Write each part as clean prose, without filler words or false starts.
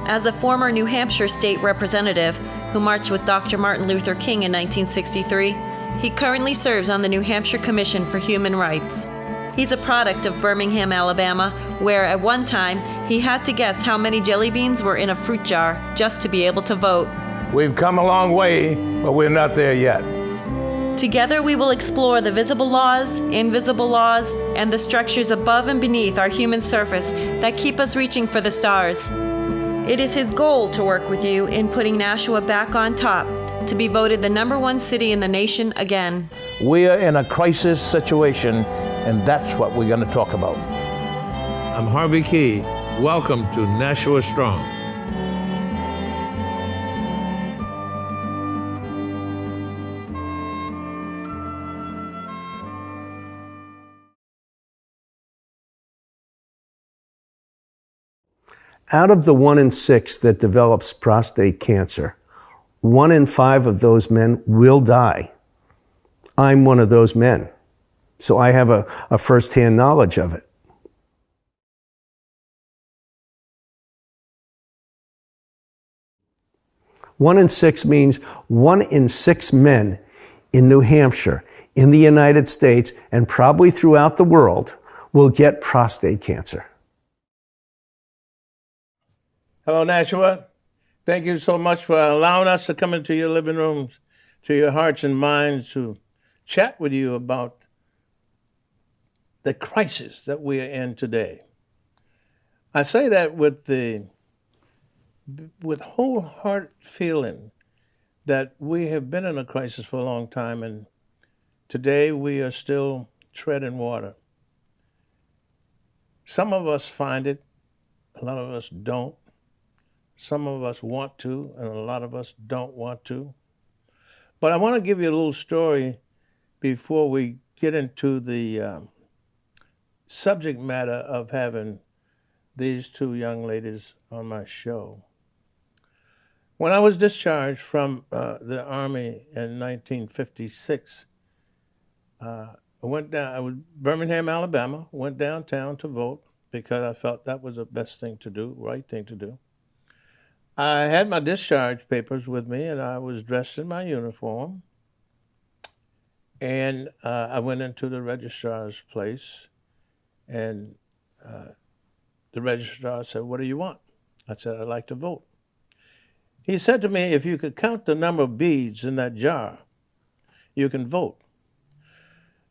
As a former New Hampshire state representative who marched with Dr. Martin Luther King in 1963, he currently serves on the New Hampshire Commission for Human Rights. He's a product of Birmingham, Alabama, where at one time he had to guess how many jelly beans were in a fruit jar just to be able to vote. We've come a long way, but we're not there yet. Together we will explore the visible laws, invisible laws, and the structures above and beneath our human surface that keep us reaching for the stars. It is his goal to work with you in putting Nashua back on top, to be voted the #1 city in the nation again. We are in a crisis situation, and that's what we're going to talk about. I'm Harvey Keye. Welcome to Nashua Strong. Out of the 1 in 6 that develops prostate cancer, 1 in 5 of those men will die. I'm one of those men, so I have a firsthand knowledge of it. One in 6 means 1 in 6 men in New Hampshire, in the United States, and probably throughout the world will get prostate cancer. Hello, Nashua. Thank you so much for allowing us to come into your living rooms, to your hearts and minds, to chat with you about the crisis that we are in today. I say that with wholehearted feeling that we have been in a crisis for a long time, and today we are still treading water. Some of us find it, a lot of us don't. Some of us want to, and a lot of us don't want to. But I want to give you a little story before we get into the subject matter of having these two young ladies on my show. When I was discharged from the Army in 1956, I was Birmingham, Alabama, went downtown to vote because I felt that was the best thing to do, right thing to do. I had my discharge papers with me, and I was dressed in my uniform. And I went into the registrar's place, and the registrar said, "What do you want?" I said, "I'd like to vote." He said to me, "If you could count the number of beads in that jar, you can vote."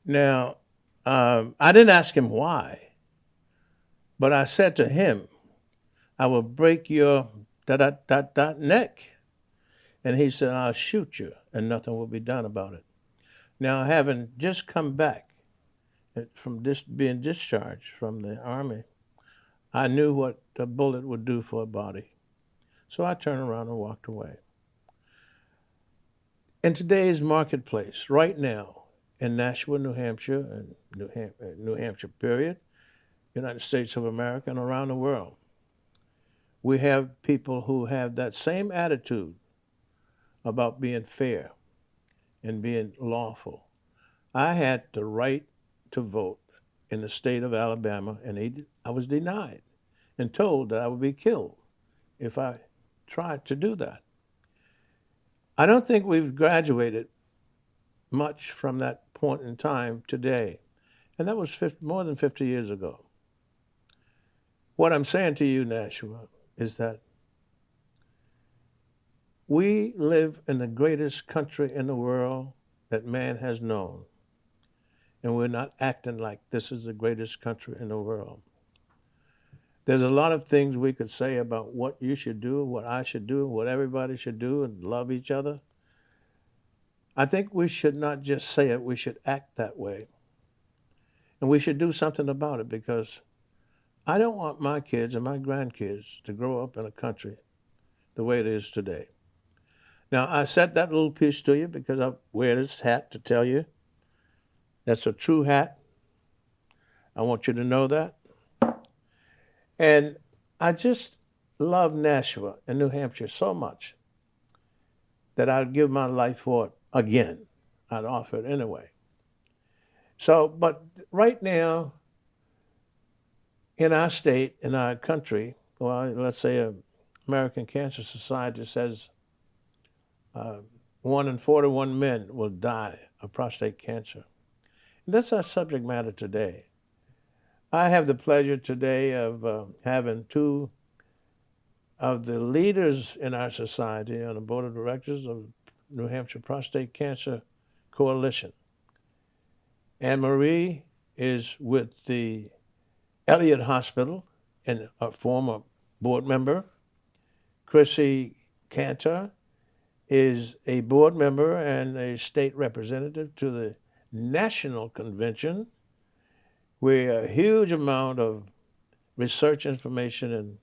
Now, I didn't ask him why, but I said to him, "I will break your neck." And he said, "I'll shoot you, and nothing will be done about it." Now, having just come back from being discharged from the Army, I knew what a bullet would do for a body. So I turned around and walked away. In today's marketplace, right now, in Nashua, New Hampshire, and New Hampshire period, United States of America, and around the world, we have people who have that same attitude about being fair and being lawful. I had the right to vote in the state of Alabama, and I was denied and told that I would be killed if I tried to do that. I don't think we've graduated much from that point in time today, and that was more than 50 years ago. What I'm saying to you, Nashua, is that we live in the greatest country in the world that man has known, and we're not acting like this is the greatest country in the world. There's a lot of things we could say about what you should do, what I should do, what everybody should do, and love each other. I think we should not just say it, we should act that way. And we should do something about it, because I don't want my kids and my grandkids to grow up in a country the way it is today. Now, I said that little piece to you because I wear this hat to tell you that's a true hat. I want you to know that. And I just love Nashua and New Hampshire so much that I'd give my life for it again. I'd offer it anyway. So, but right now, in our state, in our country, well, let's say American Cancer Society says 1 in 41 men will die of prostate cancer. And that's our subject matter today. I have the pleasure today of having two of the leaders in our society on the board of directors of New Hampshire Prostate Cancer Coalition. Anne Marie is with the Elliott Hospital and a former board member. Chrissy Cantor is a board member and a state representative to the National Convention, where a huge amount of research information and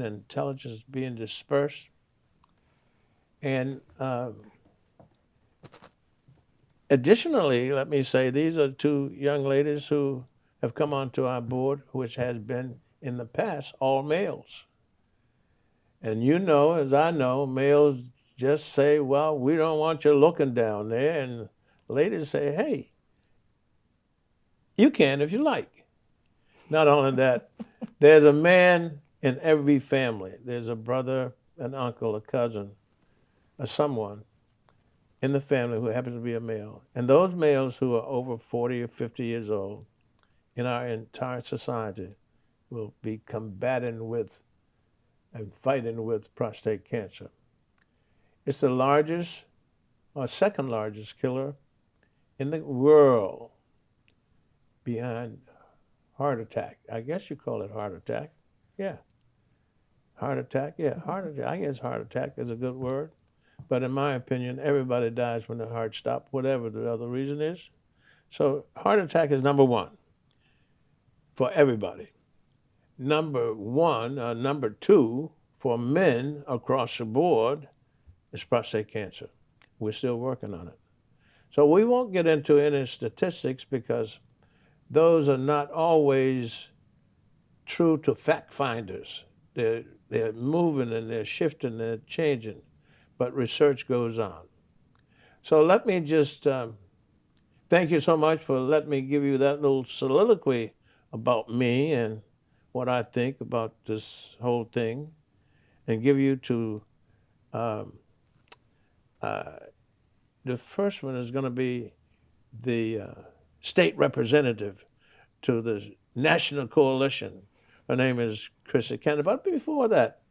intelligence is being dispersed. And additionally, let me say, these are two young ladies who have come onto our board, which has been in the past all males. And you know, as I know, males just say, well, we don't want you looking down there. And ladies say, hey, you can if you like. Not only that, there's a man in every family. There's a brother, an uncle, a cousin, or someone in the family who happens to be a male. And those males who are over 40 or 50 years old in our entire society will be combating with and fighting with prostate cancer. It's the largest or second largest killer in the world behind heart attack. I guess you call it heart attack. Yeah. Heart attack, yeah, heart attack. I guess heart attack is a good word. But in my opinion, everybody dies when their heart stops, whatever the other reason is. So heart attack is number one for everybody. Number two for men across the board is prostate cancer. We're still working on it. So we won't get into any statistics because those are not always true to fact finders. They're moving and they're shifting and they're changing, but research goes on. So let me just thank you so much for letting me give you that little soliloquy about me and what I think about this whole thing, and give you to the first one is going to be the state representative to the National Coalition. Her name is Chrissy Cantor. But before that,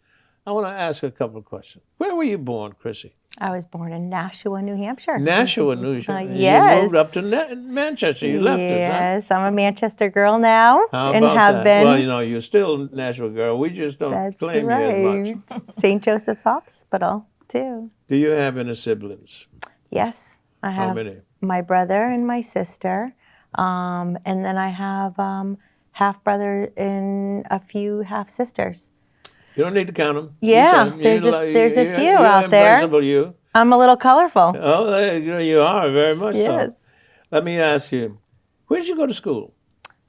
I want to ask a couple of questions. Where were you born, Chrissy? I was born in Nashua, New Hampshire. Nashua, New Hampshire. Yes. You moved up to Manchester. You left us, huh? Yes, I'm a Manchester girl now. How and about have that? been. Well, you know, you're still a Nashua girl. We just don't That's claim right. you as much. St. Joseph's Hospital, too. Do you have any siblings? Yes, I have. How many? My brother and my sister. And then I have half brother and a few half sisters. You don't need to count them. Yeah, there's a few out there. You. I'm a little colorful. Oh, you are very much Yes. so. Let me ask you, where did you go to school?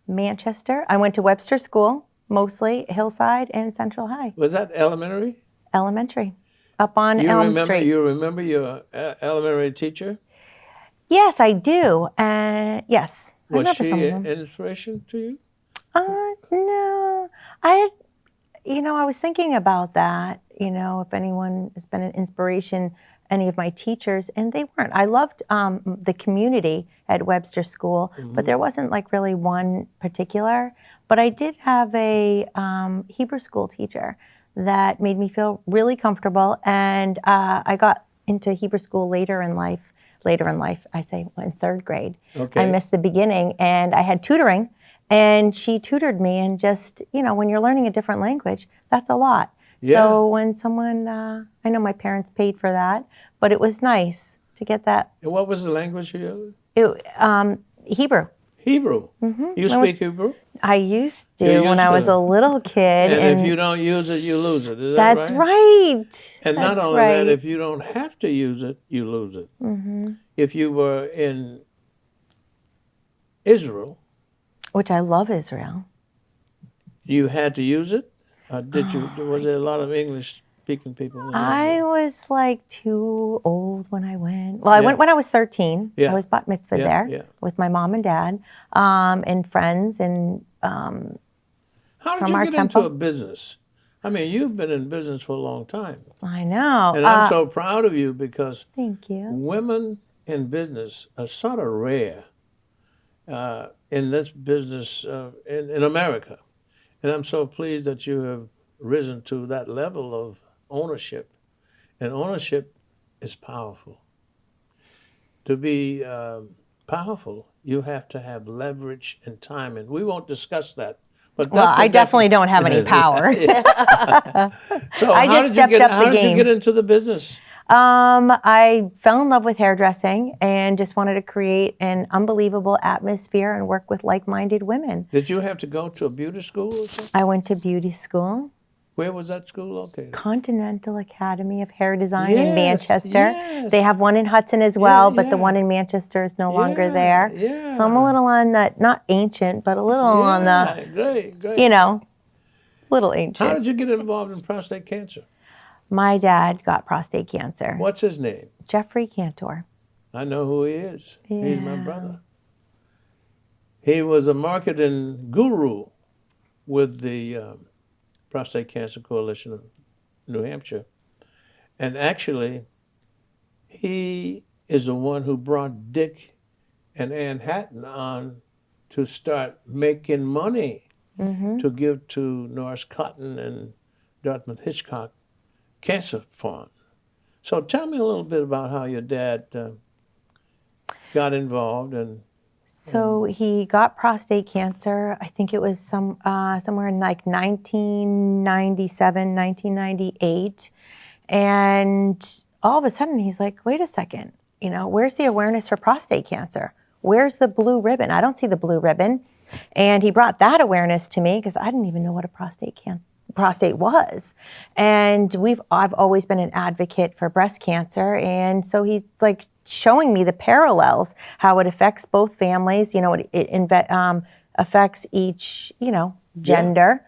Manchester. I went to Webster School, mostly Hillside and Central High. Was that elementary? Elementary, up on Elm Street. You remember your elementary teacher? Yes, I do. Yes, I Was remember she some of an them. inspiration to you? No, I was thinking about that. If anyone has been an inspiration, any of my teachers, and they weren't. I loved the community at Webster School, but there wasn't like really one particular. But I did have a Hebrew school teacher that made me feel really comfortable, and I got into Hebrew school later in life, I say in third grade. Okay. I missed the beginning, and I had tutoring, and she tutored me, and just, when you're learning a different language, that's a lot. Yeah. So when someone, I know my parents paid for that, but it was nice to get that. And what was the language you used? Hebrew. Hebrew. You speak Hebrew? I used to You when used I was to. a little kid. And if you don't use it, you lose it. Is that That's right? right. And not That's only right. that, if you don't have to use it, you lose it. If you were in Israel, Which I love Israel. you had to use it? Or did you? Was there a lot of English-speaking people in I Israel? was like too old when I went. Well, I Yeah. went when I was 13. Yeah. I was bat mitzvah Yeah, there yeah. with my mom and dad and friends and How did from you our get temple. into a business? I mean, you've been in business for a long time. I know. And I'm so proud of you because Thank you. women in business are sort of rare in this business in America. And I'm so pleased that you have risen to that level of ownership. And ownership is powerful. To be powerful, you have to have leverage and time. And we won't discuss that. But Well, I definitely don't have any power. So I just stepped up the how did you game. get into the business? I fell in love with hairdressing and just wanted to create an unbelievable atmosphere and work with like-minded women. Did you have to go to a beauty school or something? I went to beauty school, Where was that school located? Continental Academy of Hair Design in Yes, Manchester. yes. They have one in Hudson as well, but the yeah. one in Manchester is no longer Yeah, there. yeah. So I'm a little on the, not ancient, but a little on the, Great. you know, little How ancient. did you get involved in prostate cancer? My dad got prostate cancer. What's his name? Jeffrey Cantor. I know who he is. He's my Yeah. brother. He was a marketing guru with the Prostate Cancer Coalition of New Hampshire. And actually, he is the one who brought Dick and Ann Hatton on to start making money to give to Norris Cotton and Dartmouth Hitchcock Cancer Fund. So tell me a little bit about how your dad got involved and So he got prostate cancer. I think it was somewhere in like 1997, 1998. And all of a sudden he's like, wait a second, where's the awareness for prostate cancer? Where's the blue ribbon? I don't see the blue ribbon. And he brought that awareness to me because I didn't even know what a prostate was. And I've always been an advocate for breast cancer. And so he's like showing me the parallels, how it affects both families. It affects each, gender,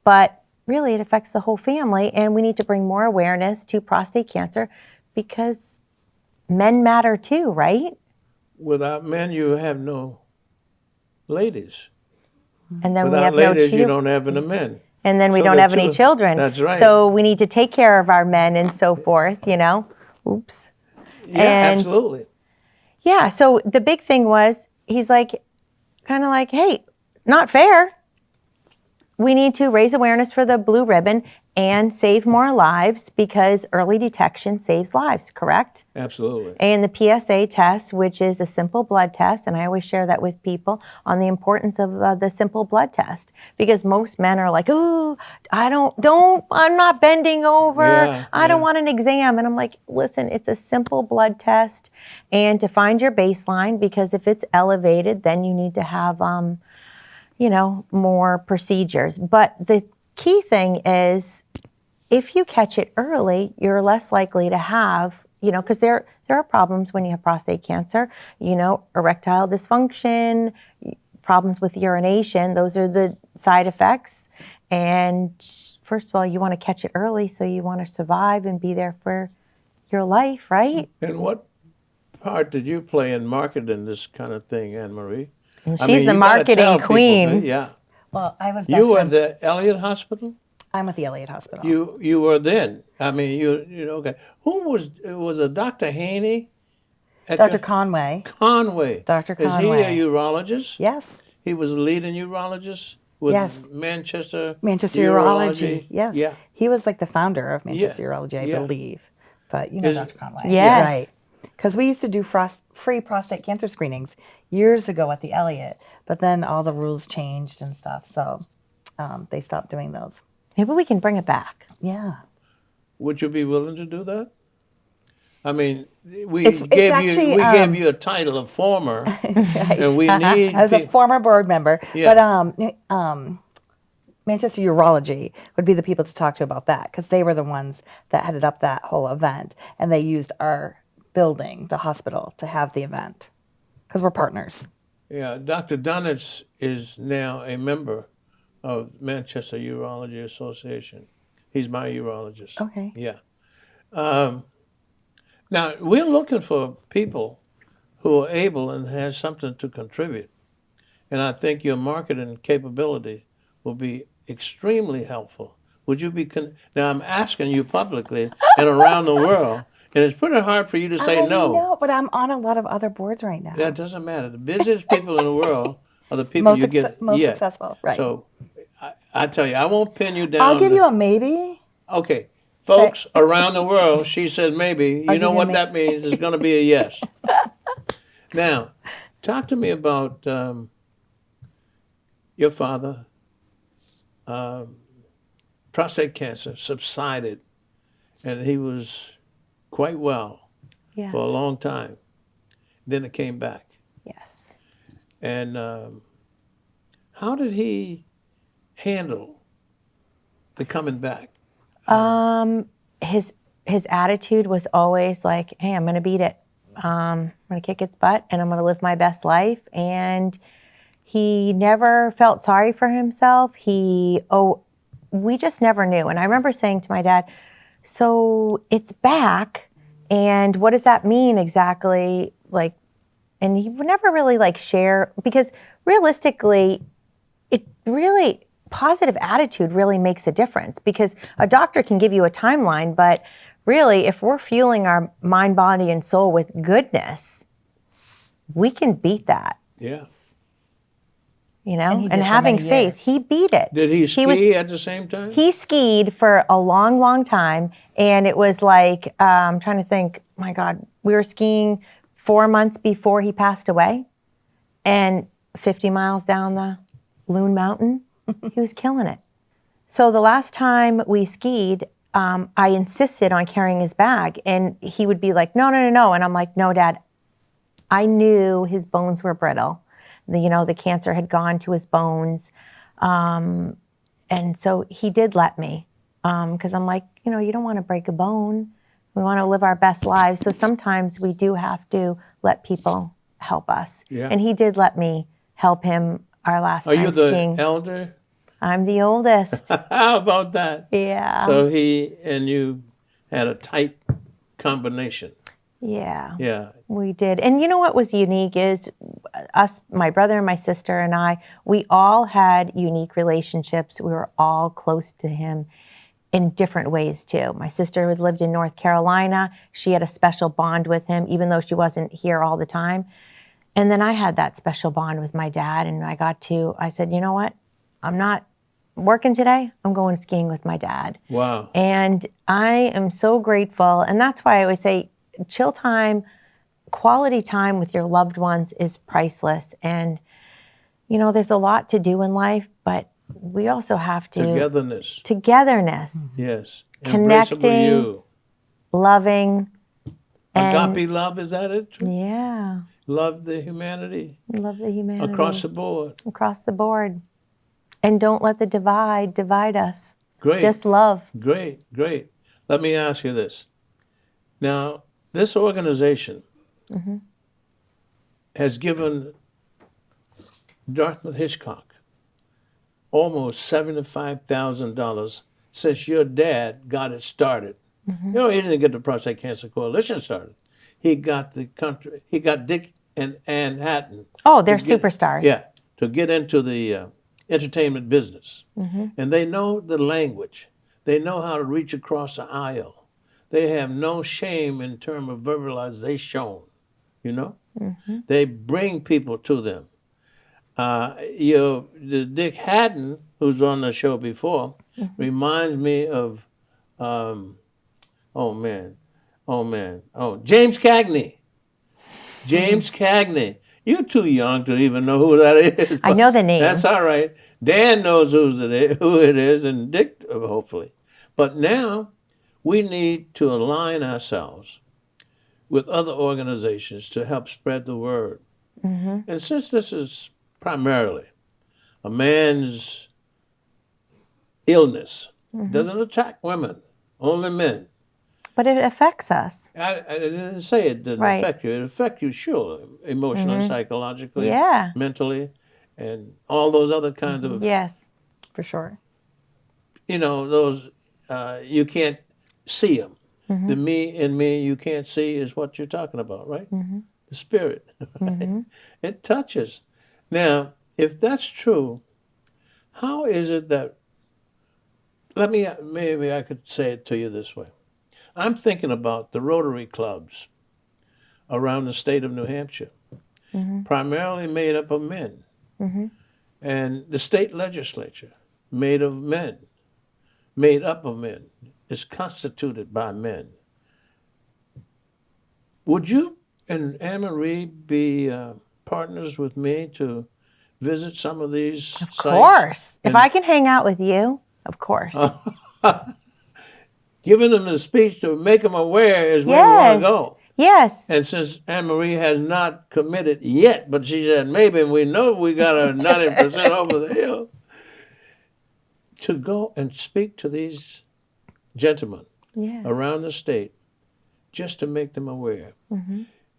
but really it affects the whole family. And we need to bring more awareness to prostate cancer because men matter too, right? without men you have no ladies. And then we Without have ladies no you don't have any men. And then we So don't the have any two- children. That's right. So we need to take care of our men and so forth, Oops. Yeah, and- absolutely. Yeah, so the big thing was, he's like, kind of like, hey, not fair. We need to raise awareness for the blue ribbon and save more lives because early detection saves lives, correct? Absolutely. And the PSA test, which is a simple blood test, and I always share that with people on the importance of the simple blood test because most men are like, oh, I'm not bending over. Yeah, I don't yeah. want an exam. And I'm like, listen, it's a simple blood test and to find your baseline because if it's elevated, then you need to have, more procedures. But the key thing is if you catch it early, you're less likely to have, because there are problems when you have prostate cancer, erectile dysfunction, problems with urination. Those are the side effects. And first of all, you want to catch it early, so you want to survive and be there for your life, right? And what part did you play in marketing this kind of thing, Anne Marie? And I she's mean, the you gotta marketing tell people, queen. yeah. Well, I was best You were at friends. the Elliott Hospital? I'm with the Elliott Hospital. You were then. I mean, okay. Who was a Dr. Haney? At Dr. your- Conway. Conway. Dr. Is he a Conway. urologist? Yes. He was a leading urologist with Yes. Manchester Manchester Urology. Yes. Yeah. He was like the founder of Manchester Yeah. Urology, I Yeah. believe. But you know Is- Dr. Conway. Yes. Right. Because we used to do free prostate cancer screenings years ago at the Elliott, but then all the rules changed and stuff, so they stopped doing those. Maybe we can bring it back. Yeah. Would you be willing to do that? I mean, we It's gave actually, you gave you a title of former, and we need. I was a former board member, Yeah. but Manchester Urology would be the people to talk to about that because they were the ones that headed up that whole event, and they used our building, the hospital, to have the event because we're partners. Yeah, Dr. Dunnett is now a member of Manchester Urology Association. He's my urologist. Okay. Yeah. Now, we're looking for people who are able and has something to contribute. And I think your marketing capability will be extremely helpful would you be? Now I'm asking you publicly and around the world, and it's pretty hard for you to say I no. know, but I'm on a lot of other boards right now. That doesn't matter. The busiest people in the world are the people you get Most successful, right? So I tell you, I won't pin you down. I'll give you a maybe. Okay, folks around the world, she says maybe. You know give you what a that means? It's going to be a yes. Now, talk to me about your father. Prostate cancer subsided, and he was quite well Yes. for a long time. Then it came back. Yes. And how did he handle the coming back? His attitude was always like, "Hey, I'm going to beat it. I'm going to kick its butt, and I'm going to live my best life." And he never felt sorry for himself. We just never knew. And I remember saying to my dad, "So it's back, and what does that mean exactly?" Like, and he would never really like share, because realistically, it really, positive attitude really makes a difference, because a doctor can give you a timeline, but really, if we're fueling our mind, body, and soul with goodness, we can beat that, Yeah. you know? And he did And for having many faith, years. he beat it. Did he ski at the same time? He skied for a long, long time, and it was like, I'm trying to think, my God, we were skiing 4 months before he passed away, and 50 miles down the Loon Mountain, he was killing it. So the last time we skied, I insisted on carrying his bag, and he would be like, "No, no, no, no." And I'm like, "No, Dad, I knew his bones were brittle. The cancer had gone to his bones." And so he did let me, because I'm like, you don't want to break a bone. We want to live our best lives. So sometimes we do have to let people help us. Yeah. And he did let me help him our last Are time you the skiing. elder? I'm the oldest. How about that? Yeah. So he and you had a tight combination. Yeah. Yeah. We did. And you know what was unique is us, my brother and my sister and I, we all had unique relationships. We were all close to him in different ways too. My sister had lived in North Carolina. She had a special bond with him, even though she wasn't here all the time. And then I had that special bond with my dad, and I said, "You know what? I'm not working today. I'm going skiing with my dad." Wow. And I am so grateful. And that's why I always say chill time, quality time with your loved ones is priceless. And, there's a lot to do in life, but we also have to. Togetherness. Yes. Connecting. Embraceable you. Loving. Agape love, is that it? Yeah. Love the humanity. Love the humanity. Across the board. Across the board. And don't let the divide us. Great. Just love. Great. Let me ask you this. Now, this organization has given Dartmouth Hitchcock almost $75,000 since your dad got it started. He didn't get the Prostate Cancer Coalition started. He got Dick and Ann Hatton. Oh, they're superstars. Yeah, to get into the entertainment business. And they know the language. They know how to reach across the aisle. They have no shame in terms of verbalization, They bring people to them. The Dick Hatton, who's on the show before, reminds me of, James Cagney. James Cagney. You're too young to even know who that is. I know the name. That's all right. Dan knows who it is, and Dick, hopefully. But now we need to align ourselves with other organizations to help spread the word. And since this is primarily a man's illness, doesn't attack women, only men. But it affects us. I didn't say it didn't affect you. It affects you, sure, emotionally, psychologically, mentally, and all those other kinds of. Yes, for sure. Those you can't see them. The me in me you can't see is what you're talking about, right? The spirit. Right? It touches. Now, if that's true, how is it that maybe I could say it to you this way. I'm thinking about the Rotary clubs around the state of New Hampshire, primarily made up of men, and the state legislature made up of men, is constituted by men. Would you and Anne Marie be partners with me to visit some of these sites? Of course. If And I can hang out with you, of course. giving them the speech to make them aware is where we want to go. Yes. And since Anne Marie has not committed yet, but she said maybe, and we know we got a 90% over the hill, to go and speak to these gentlemen Yeah. around the state just to make them aware.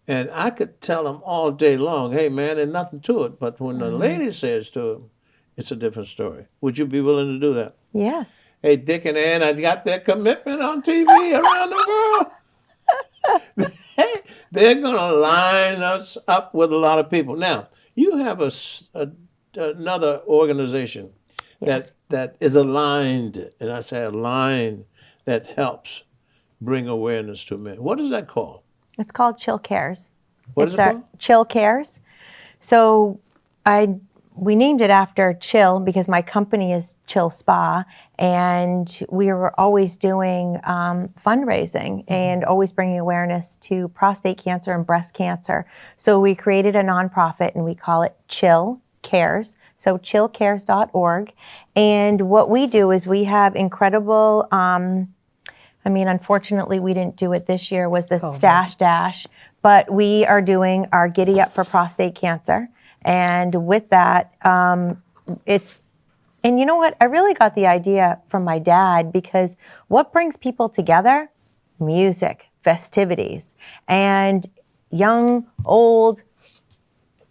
And I could tell them all day long, hey man, there's nothing to it. But when the lady says to them, it's a different story. Would you be willing to do that? Yes. Hey, Dick and Ann, I got their commitment on TV around the world. They're going to line us up with a lot of people. Now, you have another organization Yes. that is aligned, and I say aligned, that helps bring awareness to men. What is that called? It's called Chill Cares. What is it called? Chill Cares. So we named it after Chill because my company is Chill Spa, and we were always doing fundraising and always bringing awareness to prostate cancer and breast cancer. So we created a nonprofit and we call it Chill Cares. So chillcares.org. And what we do is we have incredible, unfortunately we didn't do it this year, was the Stash Dash, but we are doing our Giddy Up for Prostate Cancer. And with that, and you know what? I really got the idea from my dad, because what brings people together? Music, festivities, and young, old,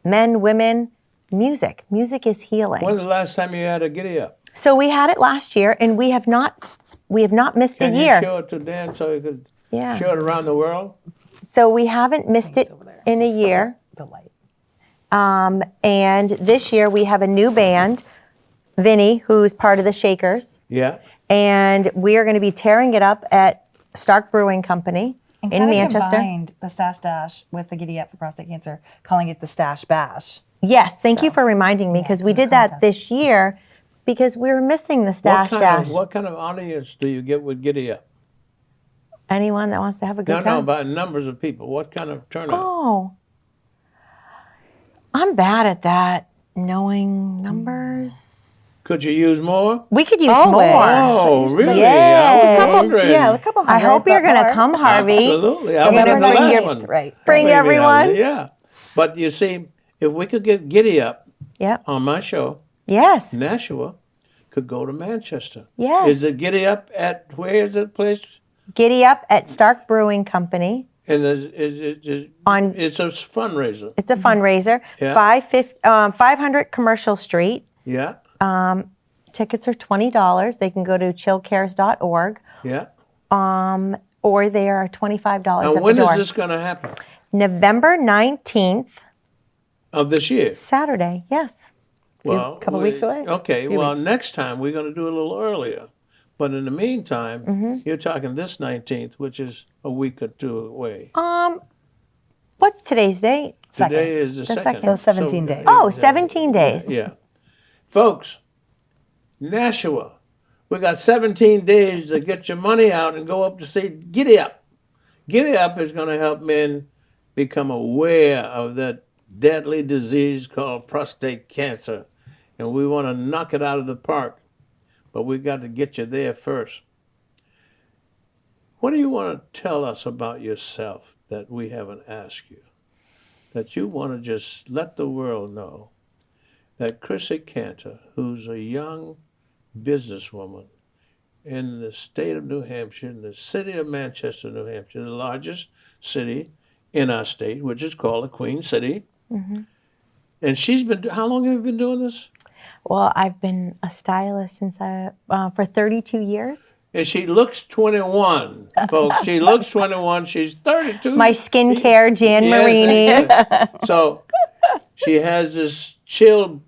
men, women, music. Music is healing. When was the last time you had a giddy up? So we had it last year, and we have not missed Can a year. you show it to Dan so he could Yeah. show it around the world? So we haven't missed it in a year. The light. And this year we have a new band, Vinny, who's part of the Shakers. Yeah. And we are going to be tearing it up at Stark Brewing Company And in kinda Manchester. combined the Stash Dash with the Giddy Up for Prostate Cancer, calling it the Stash Bash. Yes, thank you So, for reminding me, because we it's a did that contest. this year because we were missing the Stash Dash. What kind of audience do you get with giddy up? Anyone that wants to have a good No, time? by numbers of people. What kind of turnout? Oh, I'm bad at that, knowing numbers. Could you use more? We could use Always. more. Oh, really? Yes. I was wondering. Yeah, a couple I hundred. hope you're but going to more. come, Harvey. Absolutely. I You're was gonna at the bring last your- one. Right. Bring Maybe everyone. Yeah. But you see, if we could get giddy up Yep. on my show, Yes. Nashua could go to Manchester. Yes. Is it giddy up at, where is that place? Giddy Up at Stark Brewing Company. And On- it's a fundraiser. It's a fundraiser. Yeah. 500 Commercial Street. Yeah. Tickets are $20. They can go to chillcares.org, Yeah. or they are $25 And at when the is door. this going to happen? November 19th, Of this year? Saturday. Yes. Well, couple weeks away. Okay. Few Well, weeks. next time we're going to do it a little earlier. But in the meantime, Mm-hmm. you're talking this 19th, which is a week or two away. What's today's date? Today is the The second. second. So 17 days. Oh, 17 days. Yeah. Folks, Nashua, we got 17 days to get your money out and go up to see Giddy Up. Giddy Up is going to help men become aware of that deadly disease called prostate cancer. And we want to knock it out of the park. But we got to get you there first. What do you want to tell us about yourself that we haven't asked you? That you want to just let the world know that Chrissy Cantor, who's a young businesswoman in the state of New Hampshire, in the city of Manchester, New Hampshire, the largest city in our state, which is called the Queen City. And she's been, how long have you been doing this? Well, I've been a stylist for 32 years. And she looks 21, folks. She looks 21. She's 32. My skincare, Jan Marini, Yes. So she has this Chill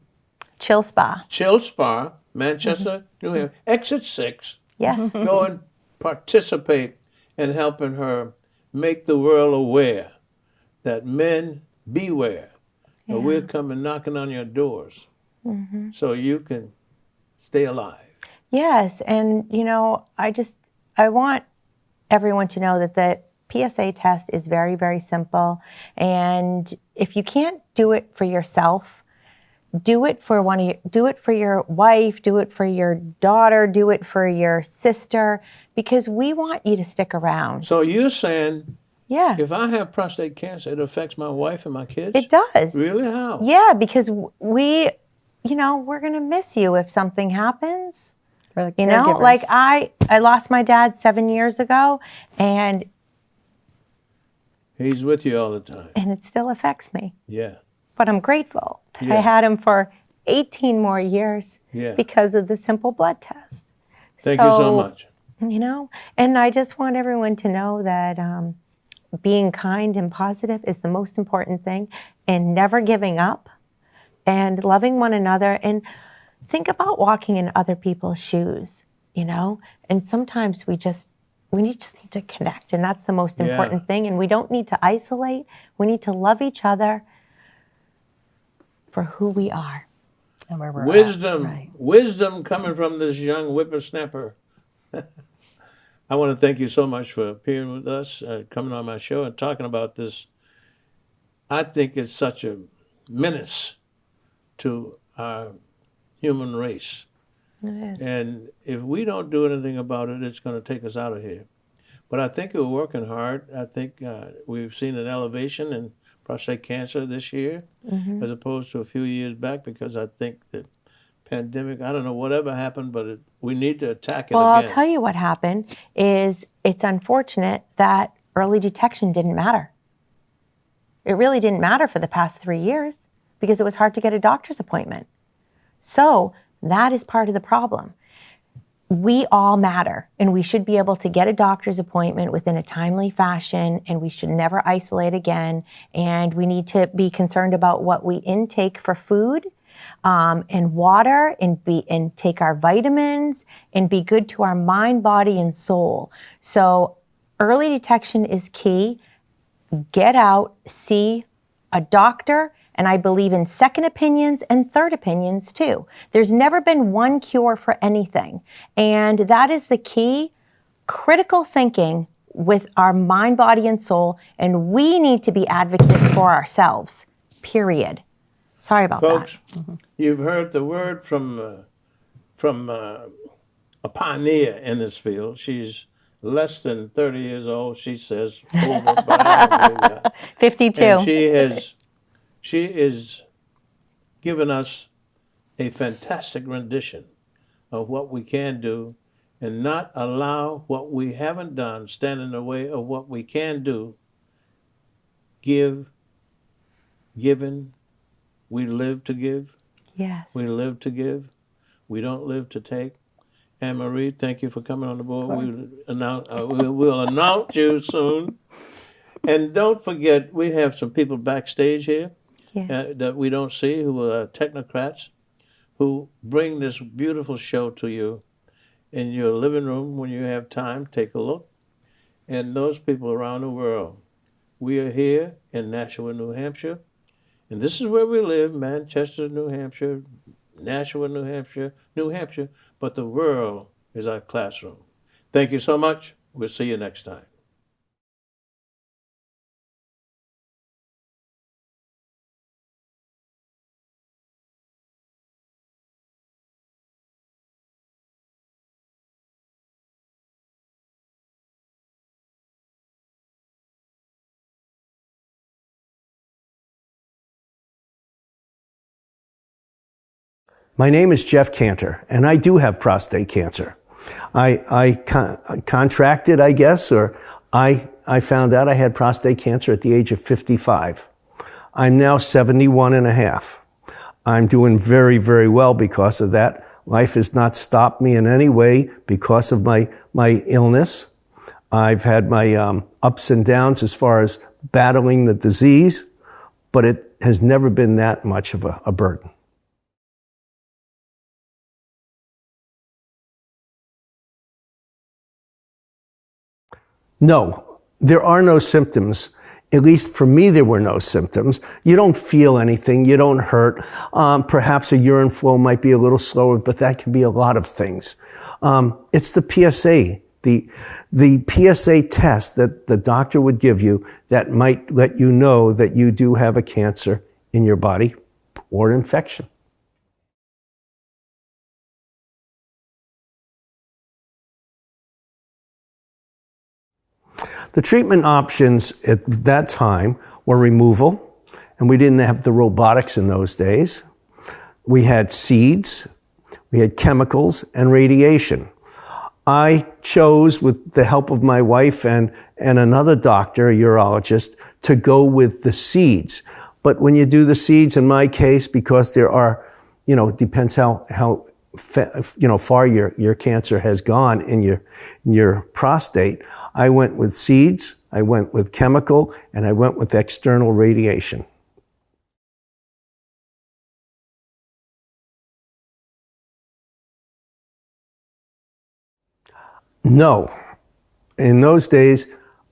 Spa. chill spa, Manchester, New Hampshire, exit 6. Yes. Go and participate in helping her make the world aware that men beware. And we're coming knocking on your doors so you can stay alive. Yes, and I want everyone to know that the PSA test is very, very simple. And if you can't do it for yourself, do it for do it for your wife, do it for your daughter, do it for your sister, because we want you to stick around. So you're saying Yeah, if I have prostate cancer, it affects my wife and my kids? it does. Really? How? Yeah, because we're going to miss you if something happens. We're the You know, caregivers. like I lost my dad 7 years ago, and He's with you all the time. it still affects me. Yeah. But I'm grateful that I Yeah. had him for 18 more years Yeah. because of the simple blood test. Thank you so much. And I just want everyone to know that being kind and positive is the most important thing, and never giving up, and loving one another. And think about walking in other people's shoes, and sometimes we just need to connect, and that's the most important thing. And we don't need to isolate. We need to love each other for who we are. And where we're Wisdom. at. Right. Wisdom coming from this young whippersnapper. I want to thank you so much for appearing with us, coming on my show and talking about this. I think it's such a menace to our human race. It is. And if we don't do anything about it, it's going to take us out of here. But I think we're working hard. I think we've seen an elevation in prostate cancer this year as opposed to a few years back, because I think that pandemic, I don't know, whatever happened, but we need to attack it Well, again. I'll tell you what happened is it's unfortunate that early detection didn't matter. It really didn't matter for the past 3 years because it was hard to get a doctor's appointment. So that is part of the problem. We all matter, and we should be able to get a doctor's appointment within a timely fashion, and we should never isolate again. And we need to be concerned about what we intake for food and water, and take our vitamins, and be good to our mind, body, and soul. So early detection is key. Get out, see a doctor, and I believe in second opinions and third opinions too. There's never been one cure for anything. And that is the key. Critical thinking with our mind, body, and soul. And we need to be advocates for ourselves, period. Sorry about Folks, that. you've heard the word from a pioneer in this field. She's less than 30 years old, she says, over, but I don't believe that. 52. And she is giving us a fantastic rendition of what we can do, and not allow what we haven't done stand in the way of what we can do. Giving. We live to give. Yes. We live to give. We don't live to take. Anne Marie, thank you for coming on the board. We'll announce you soon. And don't forget, we have some people backstage here that we don't see, who are technocrats, who bring this beautiful show to you in your living room when you have time. Take a look. And those people around the world. We are here in Nashua, New Hampshire. And this is where we live, Manchester, New Hampshire, Nashua, New Hampshire, but the world is our classroom. Thank you so much. We'll see you next time. My name is Jeff Cantor, and I do have prostate cancer. I contracted, I guess, or I found out I had prostate cancer at the age of 55. I'm now 71 and a half. I'm doing very, very well because of that. Life has not stopped me in any way because of my illness. I've had my ups and downs as far as battling the disease, but it has never been that much of a burden. No, there are no symptoms. At least for me, there were no symptoms. You don't feel anything. You don't hurt. Perhaps a urine flow might be a little slower, but that can be a lot of things. It's the PSA, the PSA test that the doctor would give you that might let you know that you do have a cancer in your body or an infection. The treatment options at that time were removal, and we didn't have the robotics in those days. We had seeds, we had chemicals, and radiation. I chose, with the help of my wife and another doctor, a urologist, to go with the seeds. But when you do the seeds, in my case, because there are, it depends how far your cancer has gone in your prostate, I went with seeds, I went with chemical, and I went with external radiation. No. In those days,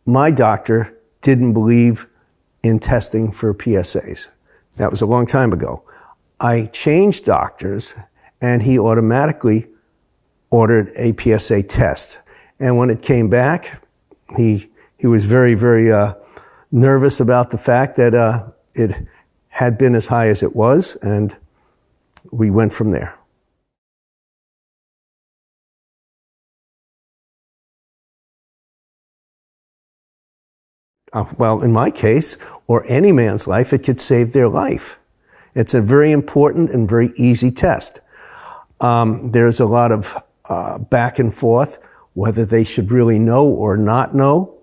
my doctor didn't believe in testing for PSAs. That was a long time ago. I changed doctors, and he automatically ordered a PSA test. And when it came back, he was very, very nervous about the fact that it had been as high as it was, and we went from there. Well, in my case, or any man's life, it could save their life. It's a very important and very easy test. There's a lot of back and forth whether they should really know or not know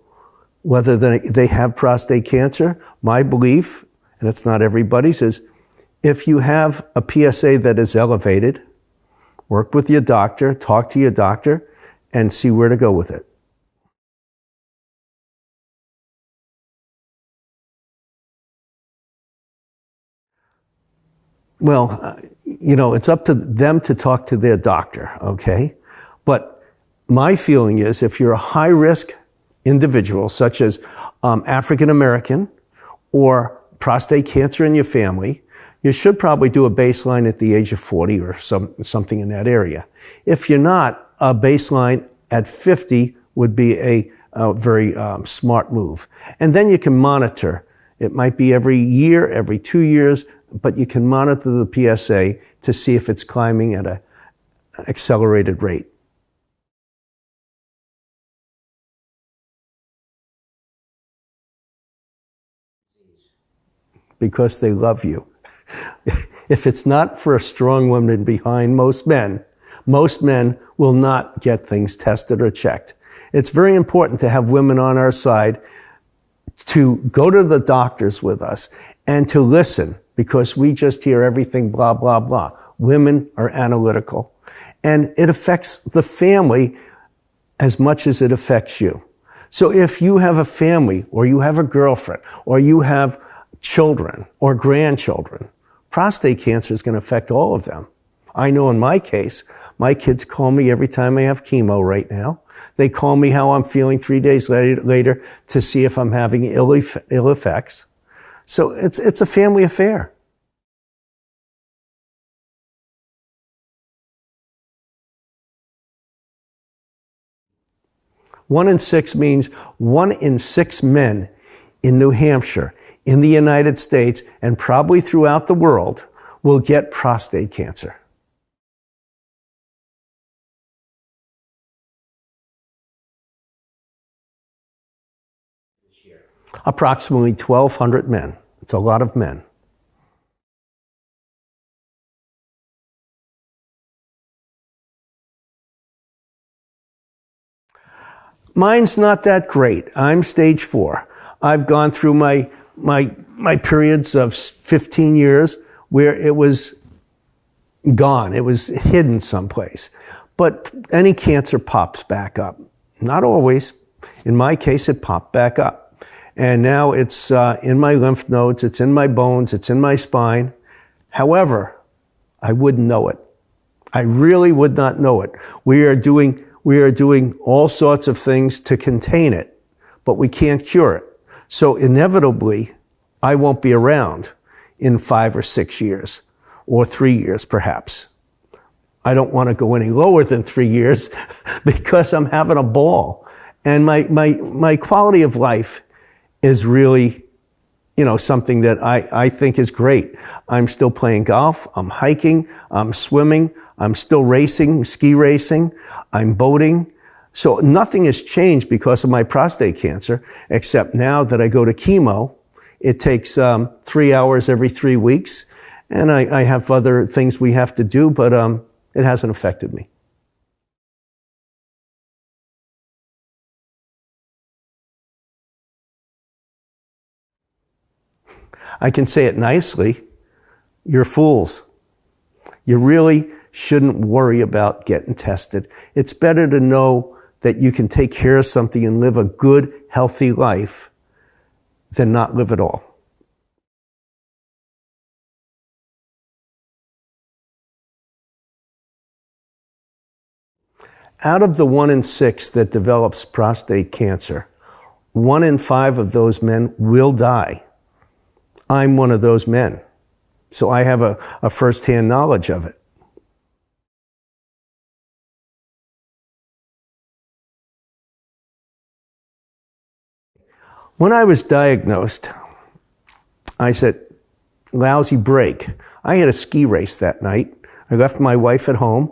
whether they have prostate cancer. My belief, and it's not everybody's, is if you have a PSA that is elevated, work with your doctor, talk to your doctor, and see where to go with it. Well, it's up to them to talk to their doctor, okay? But my feeling is if you're a high-risk individual, such as African American or prostate cancer in your family, you should probably do a baseline at the age of 40 or something in that area. If you're not, a baseline at 50 would be a very smart move. And then you can monitor. It might be every year, every 2 years, but you can monitor the PSA to see if it's climbing at an accelerated rate. Because they love you. If it's not for a strong woman behind most men will not get things tested or checked. It's very important to have women on our side to go to the doctors with us and to listen, because we just hear everything blah, blah, blah. Women are analytical. And it affects the family as much as it affects you. So if you have a family, or you have a girlfriend, or you have children or grandchildren, prostate cancer is going to affect all of them. I know in my case, my kids call me every time I have chemo right now. They call me how I'm feeling 3 days later to see if I'm having ill effects. So it's a family affair. One in 6 means 1 in 6 men in New Hampshire, in the United States, and probably throughout the world, will get prostate cancer. Approximately 1,200 men. It's a lot of men. Mine's not that great. I'm stage 4. I've gone through my periods of 15 years where it was gone. It was hidden someplace. But any cancer pops back up. Not always. In my case, it popped back up. And now it's in my lymph nodes, it's in my bones, it's in my spine. However, I wouldn't know it. I really would not know it. We are doing all sorts of things to contain it. but we can't cure it. So inevitably, I won't be around in 5 or 6 years, or 3 years perhaps. I don't want to go any lower than 3 years because I'm having a ball. And my quality of life is really, something that I think is great. I'm still playing golf, I'm hiking, I'm swimming, I'm still racing, ski racing, I'm boating. So nothing has changed because of my prostate cancer, except now that I go to chemo. It takes 3 hours every 3 weeks, and I have other things we have to do, but it hasn't affected me. I can say it nicely. You're fools. You really shouldn't worry about getting tested. It's better to know that you can take care of something and live a good, healthy life than not live at all. Out of the 1 in 6 that develops prostate cancer, 1 in 5 of those men will die. I'm one of those men. So I have a firsthand knowledge of it. When I was diagnosed, I said, lousy break. I had a ski race that night. I left my wife at home.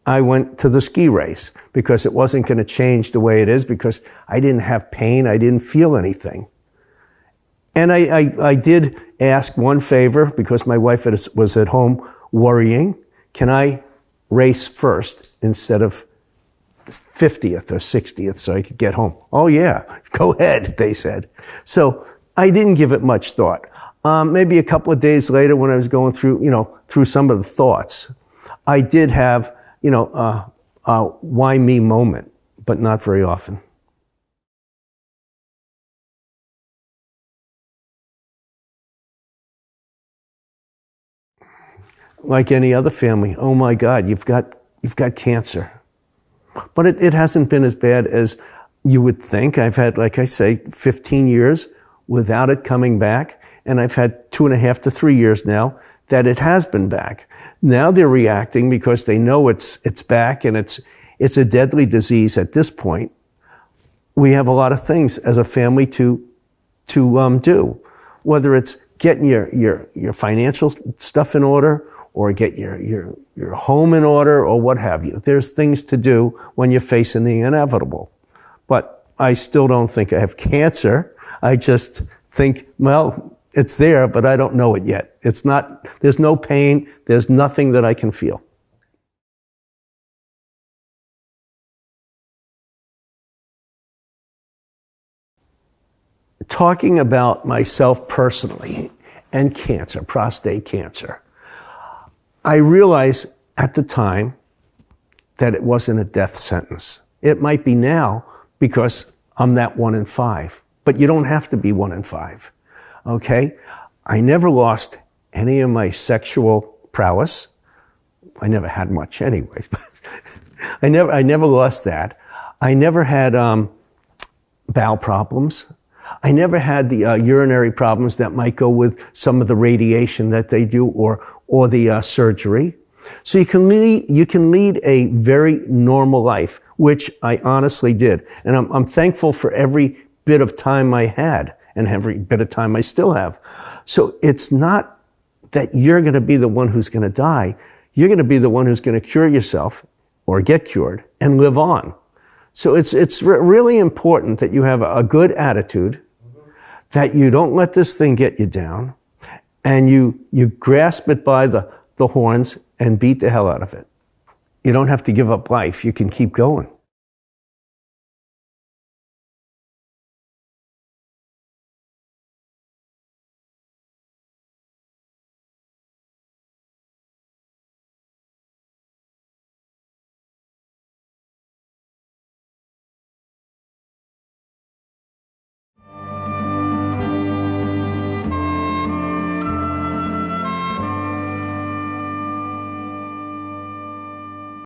I went to the ski race because it wasn't going to change the way it is because I didn't have pain. I didn't feel anything. And I did ask one favor because my wife was at home worrying. Can I race first instead of 50th or 60th so I could get home? Oh yeah, go ahead, they said. So I didn't give it much thought. Maybe a couple of days later when I was going through, through some of the thoughts, I did have, a why me moment, but not very often. Like any other family, oh my God, you've got cancer. But it hasn't been as bad as you would think. I've had, like I say, 15 years without it coming back, and I've had 2.5 to 3 years now that it has been back. Now they're reacting because they know it's back and it's a deadly disease at this point. We have a lot of things as a family to do, whether it's getting your financial stuff in order or get your home in order or what have you. There's things to do when you're facing the inevitable. But I still don't think I have cancer. I just think, well, it's there, but I don't know it yet. There's no pain. There's nothing that I can feel. Talking about myself personally and cancer, prostate cancer, I realized at the time that it wasn't a death sentence. It might be now because I'm that 1 in 5, but you don't have to be 1 in 5. Okay? I never lost any of my sexual prowess. I never had much anyways, but I never lost that. I never had bowel problems. I never had the urinary problems that might go with some of the radiation that they do or the surgery. So you can lead a very normal life, which I honestly did. And I'm thankful for every bit of time I had and every bit of time I still have. So it's not that you're going to be the one who's going to die. You're going to be the one who's going to cure yourself or get cured and live on. So it's really important that you have a good attitude, that you don't let this thing get you down, and you grasp it by the horns and beat the hell out of it. You don't have to give up life. You can keep going.